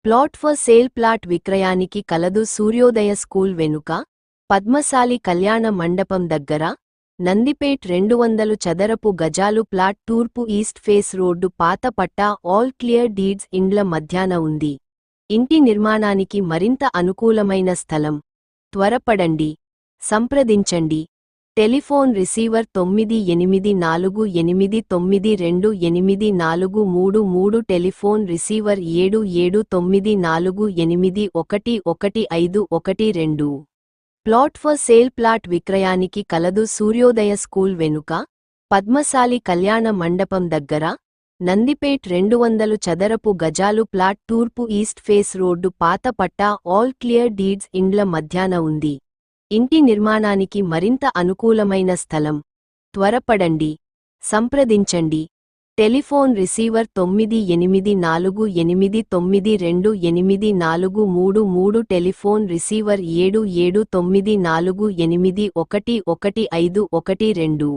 Plot for sale plot విక్రయానికి కలదు Suryodaya school వెనుక, పద్మశాలి కళ్యాణ మండపం దగ్గర, నందిపేట్ 200 చదరపు గజాలు ప్లాట్ తూర్పు ఈస్ట్ ఫేస్ రోడ్డు పాత పట్టా ఆల్ క్లియర్ డీడ్స్ ఇండ్ల మధ్యాన ఉంది. ఇంటి నిర్మాణానికి మరింత అనుకూలమైన స్థలం. త్వరపడండి, సంప్రదించండి. Telephone receiver 9848928433 telephone receiver 7794811512. Plot for sale plot విక్రయానికి కలదు సూర్యోదయ స్కూల్ వెనుక, పద్మశాలి కళ్యాణ మండపం దగ్గర, నందిపేట్ 200 చదరపు గజాలు ప్లాట్ తూర్పు ఈస్ట్ ఫేస్ రోడ్డు పాత పట్టా ఆల్ క్లియర్ డీడ్స్ ఇండ్ల మధ్యాన ఉంది. ఇంటి నిర్మాణానికి మరింత అనుకూలమైన స్థలం. త్వరపడండి, సంప్రదించండి. Telephone receiver 9848928433 telephone receiver 7794811512.